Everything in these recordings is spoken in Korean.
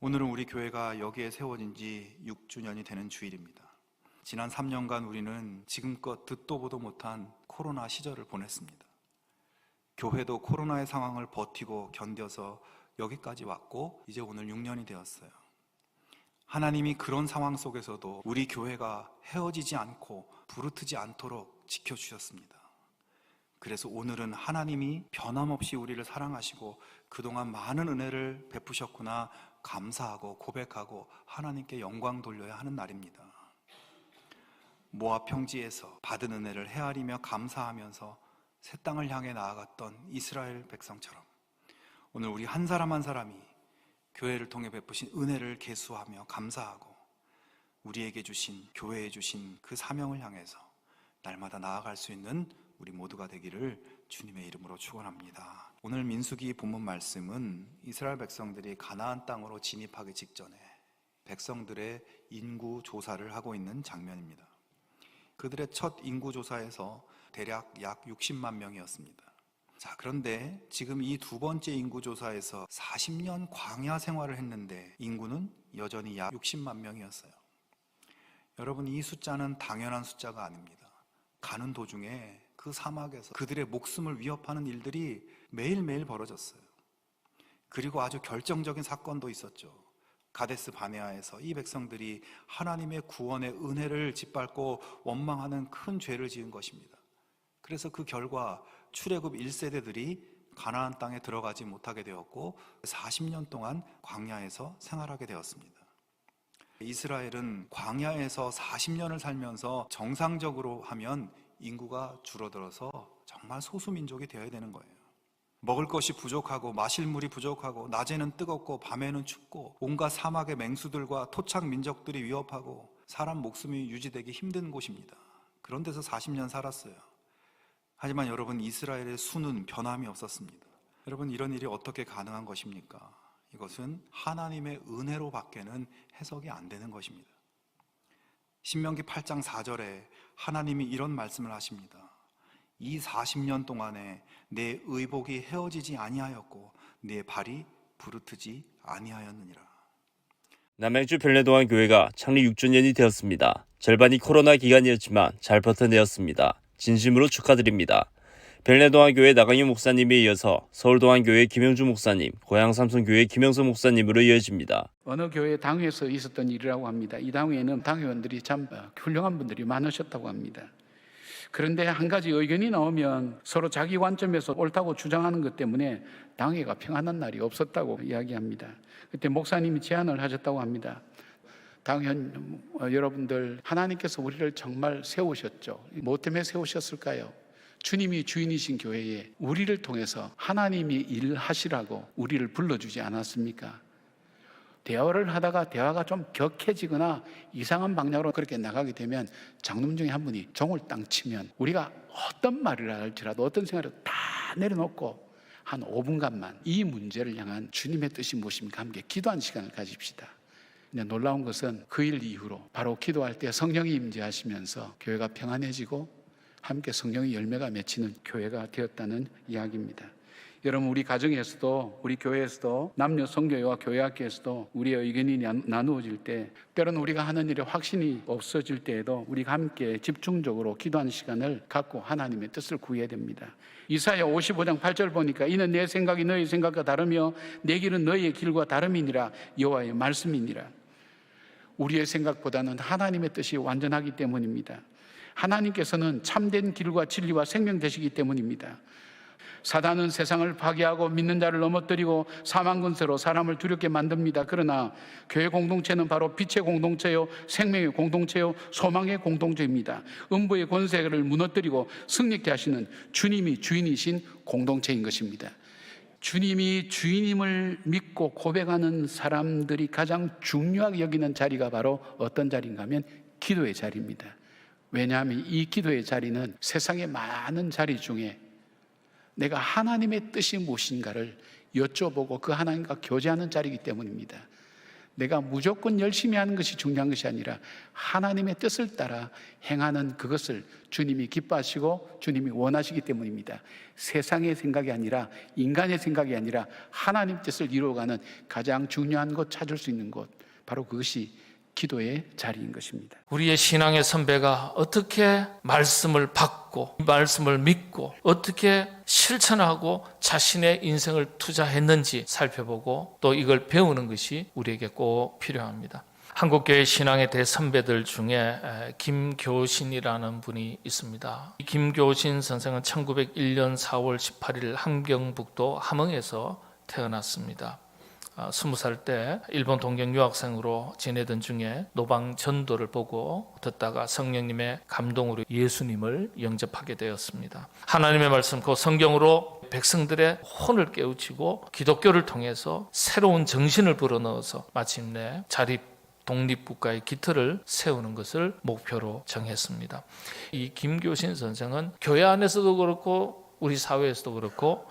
오늘은 우리 교회가 여기에 세워진 지 6주년이 되는 주일입니다. 지난 3년간 우리는 지금껏 듣도 보도 못한 코로나 시절을 보냈습니다. 교회도 코로나의 상황을 버티고 견뎌서 여기까지 왔고 이제 오늘 6년이 되었어요. 하나님이 그런 상황 속에서도 우리 교회가 헤어지지 않고 부르트지 않도록 지켜주셨습니다. 그래서 오늘은 하나님이 변함없이 우리를 사랑하시고 그동안 많은 은혜를 베푸셨구나 감사하고 고백하고 하나님께 영광 돌려야 하는 날입니다. 모압 평지에서 받은 은혜를 헤아리며 감사하면서 새 땅을 향해 나아갔던 이스라엘 백성처럼 오늘 우리 한 사람 한 사람이 교회를 통해 베푸신 은혜를 계수하며 감사하고 우리에게 주신, 교회에 주신 그 사명을 향해서 날마다 나아갈 수 있는 우리 모두가 되기를 주님의 이름으로 축원합니다. 오늘 민수기 본문 말씀은 이스라엘 백성들이 가나안 땅으로 진입하기 직전에 백성들의 인구 조사를 하고 있는 장면입니다. 그들의 첫 인구 조사에서 대략 약 60만 명이었습니다. 자, 그런데 지금 이 두 번째 인구 조사에서 40년 광야 생활을 했는데 인구는 여전히 약 60만 명이었어요. 여러분, 이 숫자는 당연한 숫자가 아닙니다. 가는 도중에 그 사막에서 그들의 목숨을 위협하는 일들이 매일매일 벌어졌어요. 그리고 아주 결정적인 사건도 있었죠. 가데스 바네아에서 이 백성들이 하나님의 구원의 은혜를 짓밟고 원망하는 큰 죄를 지은 것입니다. 그래서 그 결과 출애굽 1세대들이 가나안 땅에 들어가지 못하게 되었고 40년 동안 광야에서 생활하게 되었습니다. 이스라엘은 광야에서 40년을 살면서 정상적으로 하면 인구가 줄어들어서 정말 소수민족이 되어야 되는 거예요. 먹을 것이 부족하고 마실 물이 부족하고 낮에는 뜨겁고 밤에는 춥고 온갖 사막의 맹수들과 토착 민족들이 위협하고 사람 목숨이 유지되기 힘든 곳입니다. 그런 데서 40년 살았어요. 하지만 여러분, 이스라엘의 수는 변함이 없었습니다. 여러분, 이런 일이 어떻게 가능한 것입니까? 이것은 하나님의 은혜로 밖에는 해석이 안 되는 것입니다. 신명기 8장 4절에 하나님이 이런 말씀을 하십니다. 이 40년 동안에 내 의복이 헤어지지 아니하였고 내 발이 부르트지 아니하였느니라. 남양주 별내동안 교회가 창립 6주년이 되었습니다. 절반이 코로나 기간이었지만 잘 버텨내었습니다. 진심으로 축하드립니다. 별내동안교회 나강유 목사님에 이어서 서울동안교회 김영주 목사님, 고양 삼성교회 김영서 목사님으로 이어집니다. 어느 교회 당회에서 있었던 일이라고 합니다. 이 당회에는 당회원들이 참 훌륭한 분들이 많으셨다고 합니다. 그런데 한 가지 의견이 나오면 서로 자기 관점에서 옳다고 주장하는 것 때문에 당회가 평안한 날이 없었다고 이야기합니다. 그때 목사님이 제안을 하셨다고 합니다. 당회원 여러분들, 하나님께서 우리를 정말 세우셨죠. 뭐 때문에 세우셨을까요? 주님이 주인이신 교회에 우리를 통해서 하나님이 일하시라고 우리를 불러주지 않았습니까? 대화를 하다가 대화가 좀 격해지거나 이상한 방향으로 그렇게 나가게 되면 장로님 중에 한 분이 종을 땅 치면 우리가 어떤 말을 할지라도 어떤 생각을 다 내려놓고 한 5분간만 이 문제를 향한 주님의 뜻이 무엇입니까? 함께 기도하는 시간을 가집시다. 근데 놀라운 것은 그 일 이후로 바로 기도할 때 성령이 임재하시면서 교회가 평안해지고 함께 성령의 열매가 맺히는 교회가 되었다는 이야기입니다. 여러분, 우리 가정에서도 우리 교회에서도 남녀 성교회와 교회학교에서도 우리의 의견이 나누어질 때 때로는 우리가 하는 일에 확신이 없어질 때에도 우리가 함께 집중적으로 기도하는 시간을 갖고 하나님의 뜻을 구해야 됩니다. 이사야 55장 8절 보니까 이는 내 생각이 너희 생각과 다르며 내 길은 너희의 길과 다름이니라. 여호와의 말씀이니라. 우리의 생각보다는 하나님의 뜻이 완전하기 때문입니다. 하나님께서는 참된 길과 진리와 생명 되시기 때문입니다. 사단은 세상을 파괴하고 믿는 자를 넘어뜨리고 사망 근세로 사람을 두렵게 만듭니다. 그러나 교회 공동체는 바로 빛의 공동체요, 생명의 공동체요, 소망의 공동체입니다. 음부의 권세를 무너뜨리고 승리케 하시는 주님이 주인이신 공동체인 것입니다. 주님이 주인임을 믿고 고백하는 사람들이 가장 중요하게 여기는 자리가 바로 어떤 자리인가 하면 기도의 자리입니다. 왜냐하면 이 기도의 자리는 세상의 많은 자리 중에 내가 하나님의 뜻이 무엇인가를 여쭤보고 그 하나님과 교제하는 자리이기 때문입니다. 내가 무조건 열심히 하는 것이 중요한 것이 아니라 하나님의 뜻을 따라 행하는 그것을 주님이 기뻐하시고 주님이 원하시기 때문입니다. 세상의 생각이 아니라 인간의 생각이 아니라 하나님 뜻을 이루어가는 가장 중요한 것, 찾을 수 있는 것, 바로 그것이 기도의 자리인 것입니다. 우리의 신앙의 선배가 어떻게 말씀을 받고 말씀을 믿고 어떻게 실천하고 자신의 인생을 투자했는지 살펴보고 또 이걸 배우는 것이 우리에게 꼭 필요합니다. 한국교회 신앙의 대선배들 중에 김교신이라는 분이 있습니다. 김교신 선생은 1901년 4월 18일 함경북도 함흥에서 태어났습니다. 20살 때 일본 동경 유학생으로 지내던 중에 노방 전도를 보고 듣다가 성령님의 감동으로 예수님을 영접하게 되었습니다. 하나님의 말씀, 그 성경으로 백성들의 혼을 깨우치고 기독교를 통해서 새로운 정신을 불어넣어서 마침내 자립 독립국가의 기틀을 세우는 것을 목표로 정했습니다. 이 김교신 선생은 교회 안에서도 그렇고 우리 사회에서도 그렇고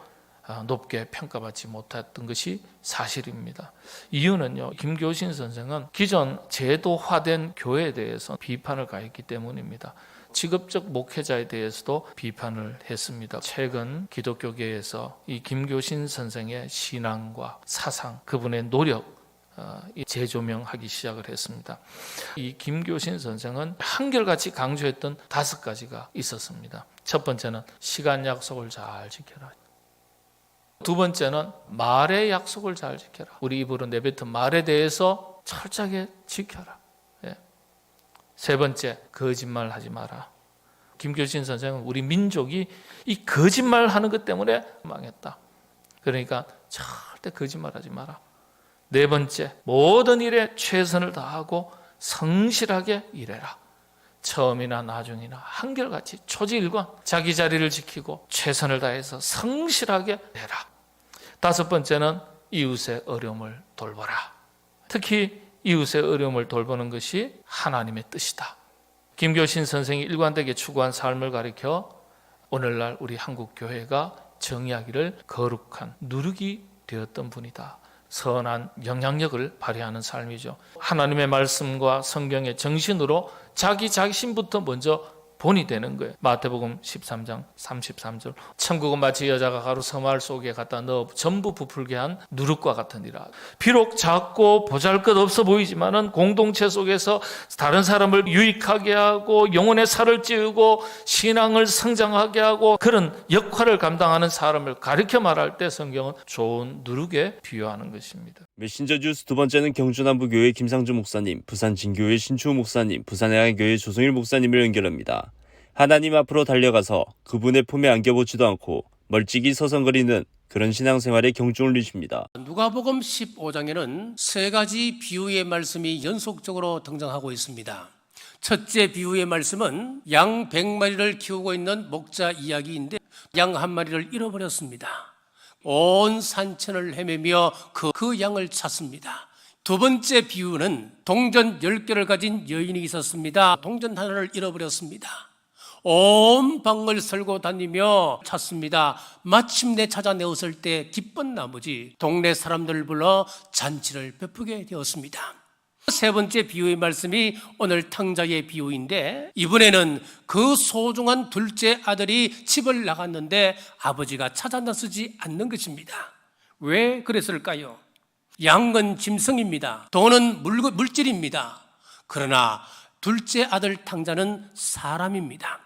높게 평가받지 못했던 것이 사실입니다. 이유는요, 김교신 선생은 기존 제도화된 교회에 대해서 비판을 가했기 때문입니다. 직업적 목회자에 대해서도 비판을 했습니다. 최근 기독교계에서 이 김교신 선생의 신앙과 사상, 그분의 노력 재조명하기 시작을 했습니다. 이 김교신 선생은 한결같이 강조했던 5가지가 있었습니다. 첫 번째는 시간 약속을 잘 지켜라. 두 번째는 말의 약속을 잘 지켜라. 우리 입으로 내뱉은 말에 대해서 철저하게 지켜라. 세 번째, 거짓말하지 마라. 김교신 선생은 우리 민족이 이 거짓말하는 것 때문에 망했다. 그러니까 절대 거짓말하지 마라. 네 번째, 모든 일에 최선을 다하고 성실하게 일해라. 처음이나 나중이나 한결같이 초지일관 자기 자리를 지키고 최선을 다해서 성실하게 해라. 다섯 번째는 이웃의 어려움을 돌보라. 특히 이웃의 어려움을 돌보는 것이 하나님의 뜻이다. 김교신 선생이 일관되게 추구한 삶을 가리켜 오늘날 우리 한국 교회가 정의하기를 거룩한 누룩이 되었던 분이다. 선한 영향력을 발휘하는 삶이죠. 하나님의 말씀과 성경의 정신으로 자기 자신부터 먼저 본이 되는 거예요. 마태복음 13장 33절. 천국은 마치 여자가 가루 서말 속에 갖다 넣어 전부 부풀게 한 누룩과 같으니라. 비록 작고 보잘것없어 보이지만은 공동체 속에서 다른 사람을 유익하게 하고 영혼의 살을 찌우고 신앙을 성장하게 하고 그런 역할을 감당하는 사람을 가리켜 말할 때 성경은 좋은 누룩에 비유하는 것입니다. 메신저 주스 두 번째는 경주남부교회 김상주 목사님, 부산 진교회 신추 목사님, 부산해안교회 조성일 목사님을 연결합니다. 하나님 앞으로 달려가서 그분의 품에 안겨보지도 않고 멀찍이 서성거리는 그런 신앙생활에 경종을 울리십니다. 누가복음 15장에는 3가지 비유의 말씀이 연속적으로 등장하고 있습니다. 첫째 비유의 말씀은 양 100마리를 키우고 있는 목자 이야기인데 양 1마리를 잃어버렸습니다. 온 산천을 헤매며 그 양을 찾습니다. 두 번째 비유는 동전 10개를 가진 여인이 있었습니다. 동전 하나를 잃어버렸습니다. 온 방을 쓸고 다니며 찾습니다. 마침내 찾아내었을 때 기쁜 나머지 동네 사람들을 불러 잔치를 베푸게 되었습니다. 세 번째 비유의 말씀이 오늘 탕자의 비유인데 이번에는 그 소중한 둘째 아들이 집을 나갔는데 아버지가 찾아 나서지 않는 것입니다. 왜 그랬을까요? 양은 짐승입니다. 돈은 물질입니다. 그러나 둘째 아들 탕자는 사람입니다.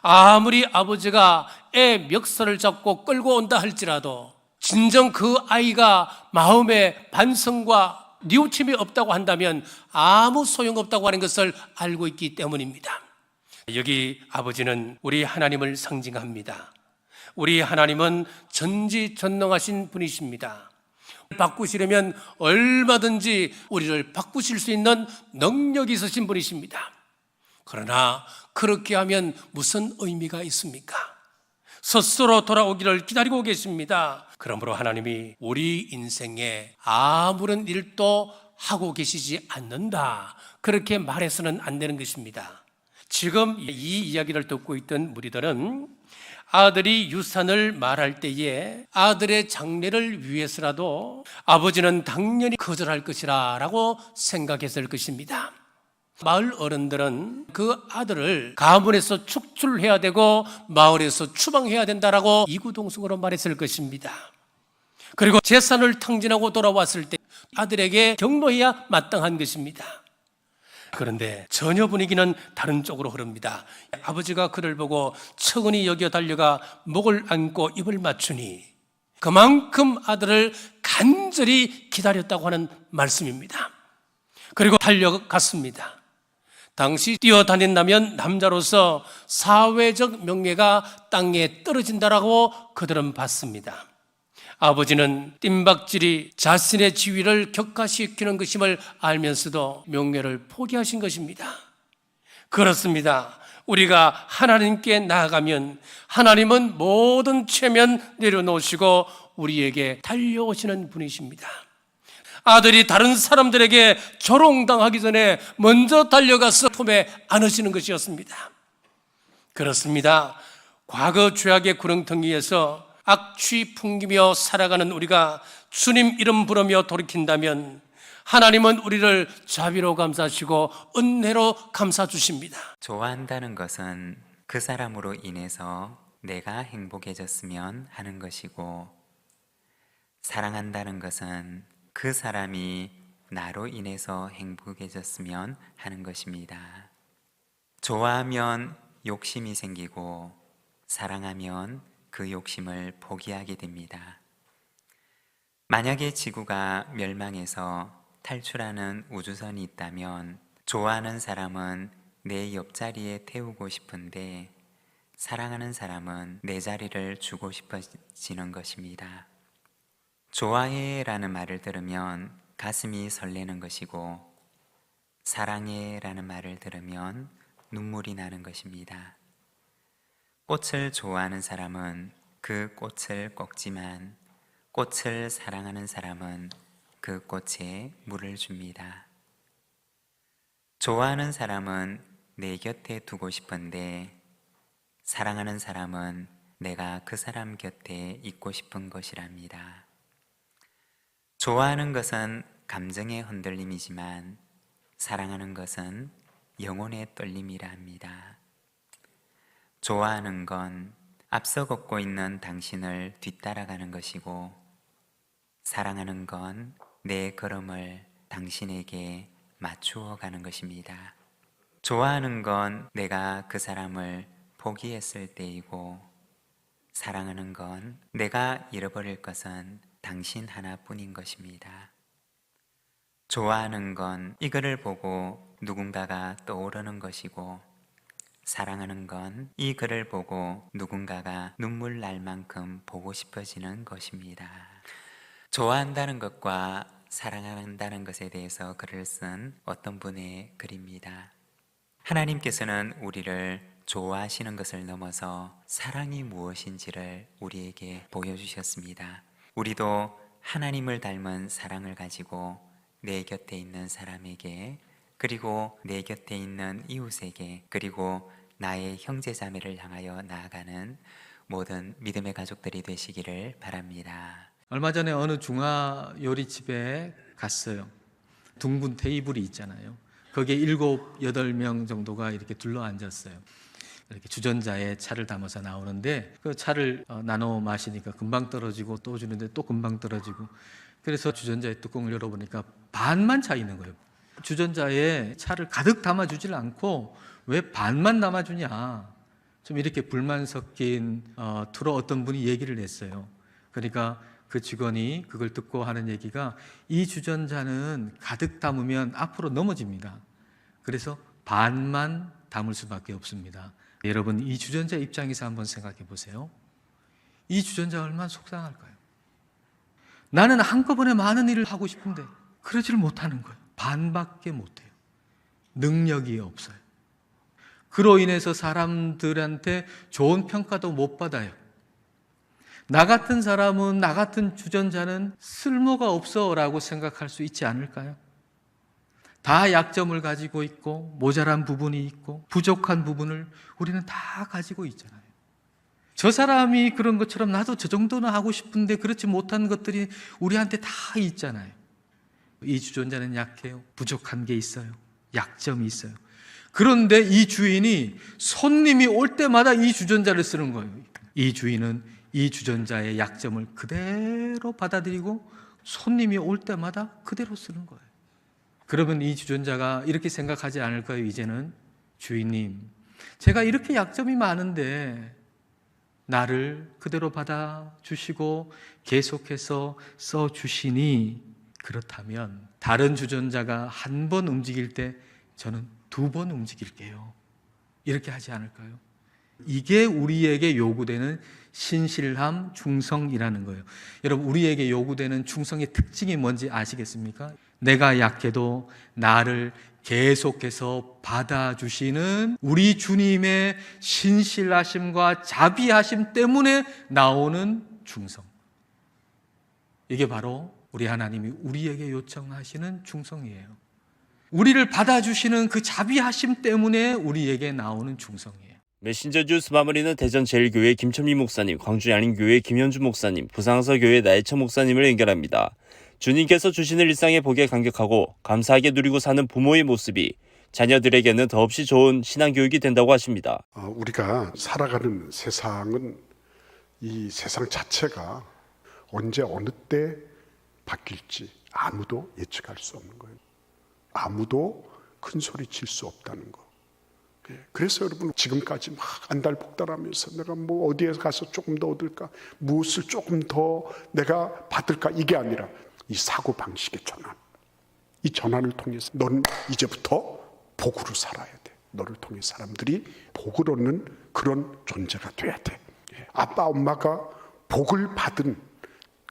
아무리 아버지가 애 멱살을 잡고 끌고 온다 할지라도 진정 그 아이가 마음에 반성과 뉘우침이 없다고 한다면 아무 소용없다고 하는 것을 알고 있기 때문입니다. 여기 아버지는 우리 하나님을 상징합니다. 우리 하나님은 전지전능하신 분이십니다. 바꾸시려면 얼마든지 우리를 바꾸실 수 있는 능력이 있으신 분이십니다. 그러나 그렇게 하면 무슨 의미가 있습니까? 스스로 돌아오기를 기다리고 계십니다. 그러므로 하나님이 우리 인생에 아무런 일도 하고 계시지 않는다, 그렇게 말해서는 안 되는 것입니다. 지금 이 이야기를 듣고 있던 무리들은 아들이 유산을 말할 때에 아들의 장래를 위해서라도 아버지는 당연히 거절할 것이라 라고 생각했을 것입니다. 마을 어른들은 그 아들을 가문에서 축출해야 되고 마을에서 추방해야 된다라고 이구동성으로 말했을 것입니다. 그리고 재산을 탕진하고 돌아왔을 때 아들에게 경로해야 마땅한 것입니다. 그런데 전혀 분위기는 다른 쪽으로 흐릅니다. 아버지가 그를 보고 처근히 여겨 달려가 목을 안고 입을 맞추니 그만큼 아들을 간절히 기다렸다고 하는 말씀입니다. 그리고 달려갔습니다. 당시 뛰어다닌다면 남자로서 사회적 명예가 땅에 떨어진다라고 그들은 봤습니다. 아버지는 뜀박질이 자신의 지위를 격화시키는 것임을 알면서도 명예를 포기하신 것입니다. 그렇습니다. 우리가 하나님께 나아가면 하나님은 모든 체면 내려놓으시고 우리에게 달려오시는 분이십니다. 아들이 다른 사람들에게 조롱당하기 전에 먼저 달려가서 품에 안으시는 것이었습니다. 그렇습니다. 과거 죄악의 구렁텅이에서 악취 풍기며 살아가는 우리가 주님 이름 부르며 돌이킨다면 하나님은 우리를 자비로 감싸시고 은혜로 감싸주십니다. 좋아한다는 것은 그 사람으로 인해서 내가 행복해졌으면 하는 것이고, 사랑한다는 것은 그 사람이 나로 인해서 행복해졌으면 하는 것입니다. 좋아하면 욕심이 생기고 사랑하면 그 욕심을 포기하게 됩니다. 만약에 지구가 멸망해서 탈출하는 우주선이 있다면 좋아하는 사람은 내 옆자리에 태우고 싶은데 사랑하는 사람은 내 자리를 주고 싶어지는 것입니다. 좋아해라는 말을 들으면 가슴이 설레는 것이고 사랑해라는 말을 들으면 눈물이 나는 것입니다. 꽃을 좋아하는 사람은 그 꽃을 꺾지만 꽃을 사랑하는 사람은 그 꽃에 물을 줍니다. 좋아하는 사람은 내 곁에 두고 싶은데 사랑하는 사람은 내가 그 사람 곁에 있고 싶은 것이랍니다. 좋아하는 것은 감정의 흔들림이지만 사랑하는 것은 영혼의 떨림이라 합니다. 좋아하는 건 앞서 걷고 있는 당신을 뒤따라가는 것이고, 사랑하는 건 내 걸음을 당신에게 맞추어 가는 것입니다. 좋아하는 건 내가 그 사람을 포기했을 때이고, 사랑하는 건 내가 잃어버릴 것은 당신 하나뿐인 것입니다. 좋아하는 건 이거를 보고 누군가가 떠오르는 것이고, 사랑하는 건 이 글을 보고 누군가가 눈물 날 만큼 보고 싶어지는 것입니다. 좋아한다는 것과 사랑한다는 것에 대해서 글을 쓴 어떤 분의 글입니다. 하나님께서는 우리를 좋아하시는 것을 넘어서 사랑이 무엇인지를 우리에게 보여주셨습니다. 우리도 하나님을 닮은 사랑을 가지고 내 곁에 있는 사람에게, 그리고 내 곁에 있는 이웃에게, 그리고 나의 형제자매를 향하여 나아가는 모든 믿음의 가족들이 되시기를 바랍니다. 얼마 전에 어느 중화 요리집에 갔어요. 둥근 테이블이 있잖아요. 거기에 7, 8명 정도가 이렇게 둘러 앉았어요. 이렇게 주전자에 차를 담아서 나오는데 그 차를 나눠 마시니까 금방 떨어지고 또 주는데 또 금방 떨어지고, 그래서 주전자의 뚜껑을 열어보니까 반만 차 있는 거예요. 주전자에 차를 가득 담아주질 않고 왜 반만 담아주냐, 좀 이렇게 불만 섞인 투로 어떤 분이 얘기를 했어요. 그러니까 그 직원이 그걸 듣고 하는 얘기가, 이 주전자는 가득 담으면 앞으로 넘어집니다. 그래서 반만 담을 수밖에 없습니다. 여러분, 이 주전자 입장에서 한번 생각해 보세요. 이 주전자가 얼마나 속상할까요? 나는 한꺼번에 많은 일을 하고 싶은데 그러지를 못하는 거예요. 반밖에 못해요. 능력이 없어요. 그로 인해서 사람들한테 좋은 평가도 못 받아요. 나 같은 사람은, 나 같은 주전자는 쓸모가 없어 라고 생각할 수 있지 않을까요? 다 약점을 가지고 있고 모자란 부분이 있고 부족한 부분을 우리는 다 가지고 있잖아요. 저 사람이 그런 것처럼 나도 저 정도는 하고 싶은데 그렇지 못한 것들이 우리한테 다 있잖아요. 이 주전자는 약해요. 부족한 게 있어요. 약점이 있어요. 그런데 이 주인이 손님이 올 때마다 이 주전자를 쓰는 거예요. 이 주인은 이 주전자의 약점을 그대로 받아들이고 손님이 올 때마다 그대로 쓰는 거예요. 그러면 이 주전자가 이렇게 생각하지 않을까요? 이제는 주인님, 제가 이렇게 약점이 많은데 나를 그대로 받아주시고 계속해서 써주시니, 그렇다면 다른 주전자가 한 번 움직일 때 저는 2번 움직일게요. 이렇게 하지 않을까요? 이게 우리에게 요구되는 신실함, 충성이라는 거예요. 여러분, 우리에게 요구되는 충성의 특징이 뭔지 아시겠습니까? 내가 약해도 나를 계속해서 받아주시는 우리 주님의 신실하심과 자비하심 때문에 나오는 충성. 이게 바로 우리 하나님이 우리에게 요청하시는 충성이에요. 우리를 받아주시는 그 자비하심 때문에 우리에게 나오는 충성이에요. 메신저 주스 마무리는 대전 제일교회 김천미 목사님, 광주 양림교회 김현주 목사님, 부상서교회 나혜천 목사님을 연결합니다. 주님께서 주시는 일상의 복에 감격하고 감사하게 누리고 사는 부모의 모습이 자녀들에게는 더없이 좋은 신앙교육이 된다고 하십니다. 우리가 살아가는 세상은 이 세상 자체가 언제 어느 때 바뀔지 아무도 예측할 수 없는 거예요. 아무도 큰 소리 칠 수 없다는 거. 그래서 여러분, 지금까지 막 안달복달하면서 내가 뭐 어디에 가서 조금 더 얻을까, 무엇을 조금 더 내가 받을까, 이게 아니라 이 사고방식의 전환, 이 전환을 통해서 넌 이제부터 복으로 살아야 돼. 너를 통해 사람들이 복을 얻는 그런 존재가 돼야 돼. 아빠 엄마가 복을 받은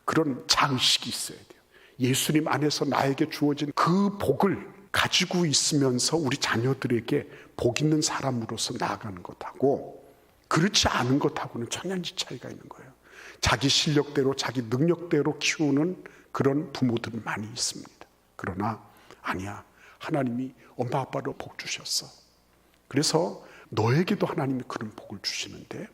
그런 자의식이 있어야 돼요. 예수님 안에서 나에게 주어진 그 복을 가지고 있으면서 우리 자녀들에게 복 있는 사람으로서 나아가는 것하고 그렇지 않은 것하고는 천양지 차이가 있는 거예요. 자기 실력대로 자기 능력대로 키우는 그런 부모들은 많이 있습니다. 그러나 아니야, 하나님이 엄마 아빠로 복 주셨어. 그래서 너에게도 하나님이 그런 복을 주시는데,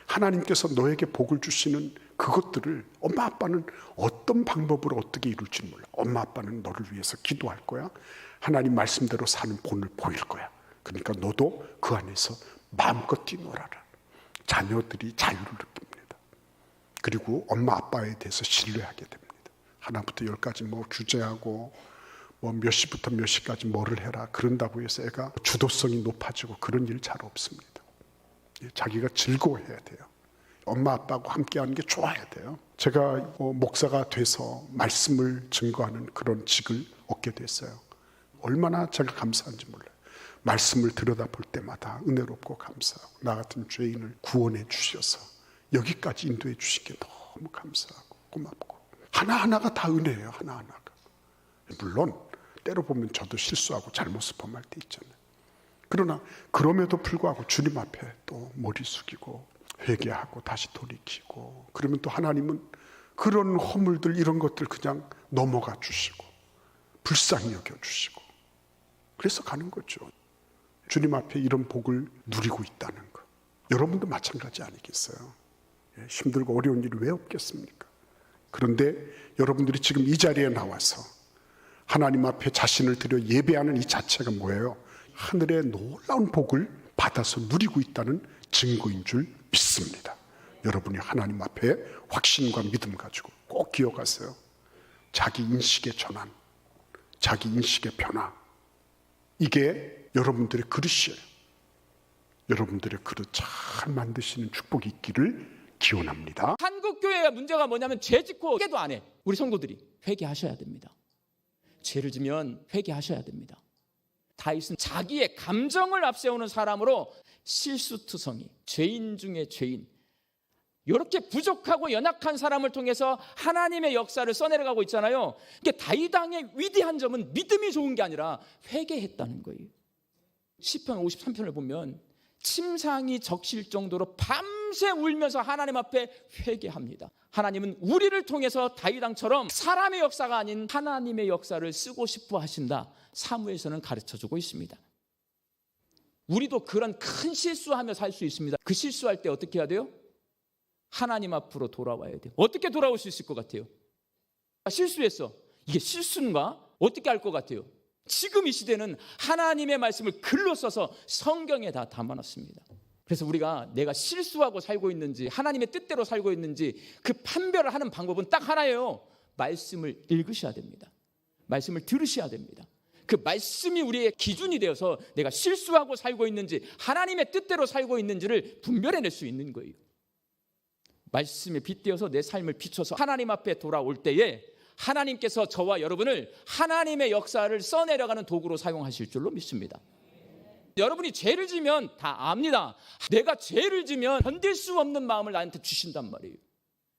하나님께서 너에게 복을 주시는 그것들을 엄마 아빠는 어떤 방법으로 어떻게 이룰지 몰라. 엄마 아빠는 너를 위해서 기도할 거야. 하나님 말씀대로 사는 본을 보일 거야. 그러니까 너도 그 안에서 마음껏 뛰놀아라. 자녀들이 자유를 느낍니다. 그리고 엄마 아빠에 대해서 신뢰하게 됩니다. 하나부터 10까지 뭐 규제하고 뭐 몇 시부터 몇 시까지 뭐를 해라 그런다고 해서 애가 주도성이 높아지고 그런 일 잘 없습니다. 자기가 즐거워해야 돼요. 엄마 아빠하고 함께하는 게 좋아야 돼요. 제가 목사가 돼서 말씀을 증거하는 그런 직을 얻게 됐어요. 얼마나 제가 감사한지 몰라요. 말씀을 들여다볼 때마다 은혜롭고 감사하고 나 같은 죄인을 구원해 주셔서 여기까지 인도해 주신 게 너무 감사하고 고맙고, 하나하나가 다 은혜예요. 하나하나가. 물론 때로 보면 저도 실수하고 잘못을 범할 때 있잖아요. 그러나 그럼에도 불구하고 주님 앞에 또 머리 숙이고 회개하고 다시 돌이키고, 그러면 또 하나님은 그런 허물들 이런 것들 그냥 넘어가 주시고 불쌍히 여겨주시고, 그래서 가는 거죠. 주님 앞에 이런 복을 누리고 있다는 거. 여러분도 마찬가지 아니겠어요? 힘들고 어려운 일이 왜 없겠습니까? 그런데 여러분들이 지금 이 자리에 나와서 하나님 앞에 자신을 들여 예배하는 이 자체가 뭐예요? 하늘의 놀라운 복을 받아서 누리고 있다는 증거인 줄 믿습니다. 여러분이 하나님 앞에 확신과 믿음 가지고 꼭 기억하세요. 자기 인식의 전환, 자기 인식의 변화, 이게 여러분들의 그릇이에요. 여러분들의 그릇 잘 만드시는 축복이 있기를 기원합니다. 한국 교회의 문제가 뭐냐면 죄 짓고 회개도 안 해. 우리 성도들이 회개하셔야 됩니다. 죄를 지면 회개하셔야 됩니다. 다윗은 자기의 감정을 앞세우는 사람으로 실수투성이, 죄인 중에 죄인, 이렇게 부족하고 연약한 사람을 통해서 하나님의 역사를 써내려가고 있잖아요. 그러니까 다윗 왕의 위대한 점은 믿음이 좋은 게 아니라 회개했다는 거예요. 시편 53편을 보면 침상이 적실 정도로 밤새 울면서 하나님 앞에 회개합니다. 하나님은 우리를 통해서 다윗 왕처럼 사람의 역사가 아닌 하나님의 역사를 쓰고 싶어 하신다. 사무엘서는 가르쳐주고 있습니다. 우리도 그런 큰 실수하며 살 수 있습니다. 그 실수할 때 어떻게 해야 돼요? 하나님 앞으로 돌아와야 돼요. 어떻게 돌아올 수 있을 것 같아요? 실수했어. 이게 실수인가? 어떻게 할 것 같아요? 지금 이 시대는 하나님의 말씀을 글로 써서 성경에 다 담아놨습니다. 그래서 우리가 내가 실수하고 살고 있는지 하나님의 뜻대로 살고 있는지 그 판별을 하는 방법은 딱 하나예요. 말씀을 읽으셔야 됩니다. 말씀을 들으셔야 됩니다. 그 말씀이 우리의 기준이 되어서 내가 실수하고 살고 있는지 하나님의 뜻대로 살고 있는지를 분별해낼 수 있는 거예요. 말씀에 빗대어서 내 삶을 비춰서 하나님 앞에 돌아올 때에 하나님께서 저와 여러분을 하나님의 역사를 써내려가는 도구로 사용하실 줄로 믿습니다. 여러분이 죄를 지면 다 압니다. 내가 죄를 지면 견딜 수 없는 마음을 나한테 주신단 말이에요.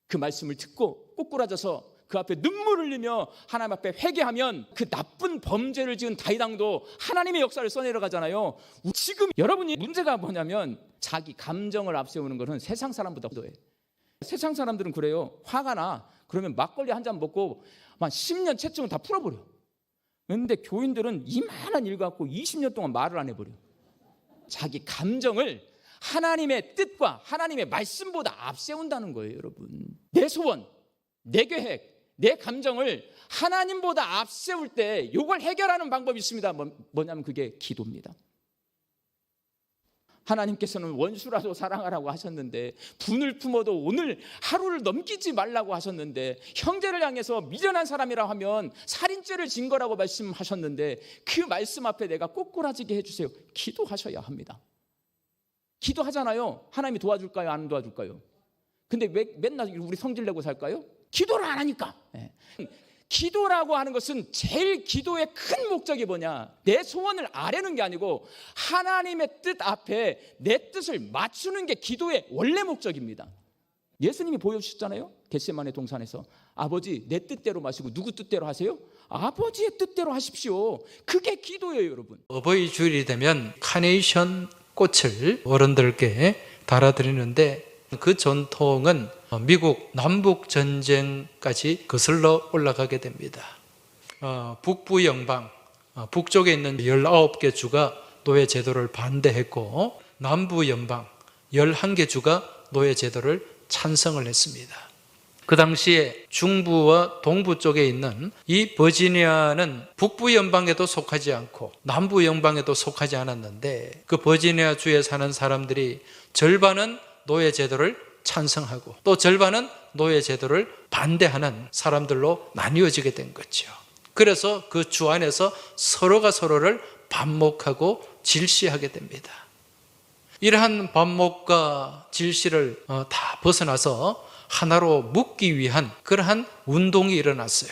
그 말씀을 듣고 꼬꾸라져서 그 앞에 눈물을 흘리며 하나님 앞에 회개하면 그 나쁜 범죄를 지은 다윗 왕도 하나님의 역사를 써내려가잖아요. 지금 여러분이 문제가 뭐냐면 자기 감정을 앞세우는 것은 세상 사람보다 더해. 세상 사람들은 그래요. 화가 나. 그러면 막걸리 한 잔 먹고 한 10년 채증은 다 풀어버려. 그런데 교인들은 이만한 일 갖고 20년 동안 말을 안 해버려. 자기 감정을 하나님의 뜻과 하나님의 말씀보다 앞세운다는 거예요, 여러분. 내 소원, 내 계획, 내 감정을 하나님보다 앞세울 때 이걸 해결하는 방법이 있습니다. 뭐냐면 그게 기도입니다. 하나님께서는 원수라도 사랑하라고 하셨는데 분을 품어도 오늘 하루를 넘기지 말라고 하셨는데 형제를 향해서 미련한 사람이라 하면 살인죄를 진 거라고 말씀하셨는데 그 말씀 앞에 내가 꼬꾸라지게 해주세요. 기도하셔야 합니다. 기도하잖아요. 하나님이 도와줄까요? 안 도와줄까요? 근데 왜 맨날 우리 성질내고 살까요? 기도를 안 하니까. 기도라고 하는 것은 제일 기도의 큰 목적이 뭐냐? 내 소원을 아뢰는 게 아니고 하나님의 뜻 앞에 내 뜻을 맞추는 게 기도의 원래 목적입니다. 예수님이 보여주셨잖아요. 겟세마네 동산에서 아버지 내 뜻대로 마시고 누구 뜻대로 하세요? 아버지의 뜻대로 하십시오. 그게 기도예요, 여러분. 어버이 주일이 되면 카네이션 꽃을 어른들께 달아드리는데 그 전통은 미국 남북 전쟁까지 거슬러 올라가게 됩니다. 북부 영방, 북쪽에 있는 19개 주가 노예 제도를 반대했고 남부 연방 11개 주가 노예 제도를 찬성을 했습니다. 그 당시에 중부와 동부 쪽에 있는 이 버지니아는 북부 연방에도 속하지 않고 남부 연방에도 속하지 않았는데 그 버지니아 주에 사는 사람들이 절반은 노예 제도를 찬성하고 또 절반은 노예 제도를 반대하는 사람들로 나뉘어지게 된 거죠. 그래서 그 주 안에서 서로가 서로를 반목하고 질시하게 됩니다. 이러한 반목과 질시를 다 벗어나서 하나로 묶기 위한 그러한 운동이 일어났어요.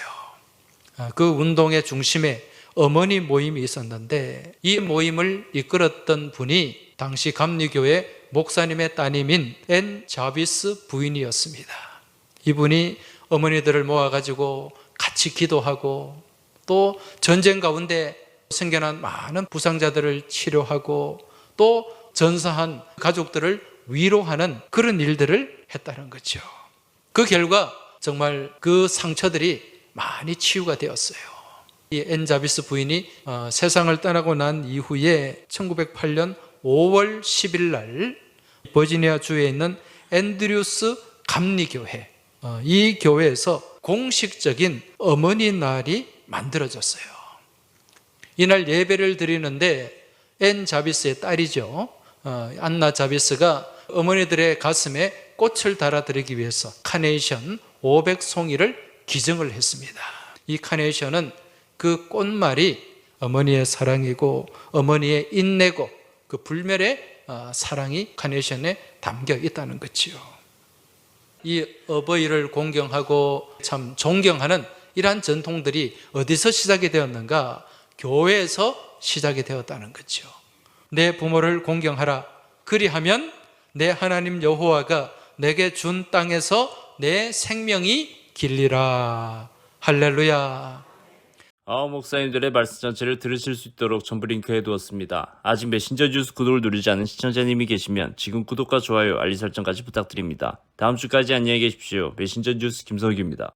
그 운동의 중심에 어머니 모임이 있었는데 이 모임을 이끌었던 분이 당시 감리교회 목사님의 따님인 앤 자비스 부인이었습니다. 이분이 어머니들을 모아가지고 같이 기도하고 또 전쟁 가운데 생겨난 많은 부상자들을 치료하고 또 전사한 가족들을 위로하는 그런 일들을 했다는 거죠. 그 결과 정말 그 상처들이 많이 치유가 되었어요. 이 앤 자비스 부인이 세상을 떠나고 난 이후에 1908년 5월 10일 날 버지니아 주에 있는 앤드류스 감리교회 이 교회에서 공식적인 어머니 날이 만들어졌어요. 이날 예배를 드리는데 앤 자비스의 딸이죠. 안나 자비스가 어머니들의 가슴에 꽃을 달아드리기 위해서 카네이션 500송이를 기증을 했습니다. 이 카네이션은 그 꽃말이 어머니의 사랑이고 어머니의 인내고 그 불멸의 사랑이 카네이션에 담겨 있다는 거지요. 이 어버이를 공경하고 참 존경하는 이러한 전통들이 어디서 시작이 되었는가? 교회에서 시작이 되었다는 거죠. 내 부모를 공경하라. 그리하면 내 하나님 여호와가 내게 준 땅에서 내 생명이 길리라. 할렐루야. 목사님들의 말씀 전체를 들으실 수 있도록 전부 링크해 두었습니다. 아직 메신저 뉴스 구독을 누르지 않은 시청자님이 계시면 지금 구독과 좋아요, 알림 설정까지 부탁드립니다. 다음 주까지 안녕히 계십시오. 메신저 뉴스 김석규입니다.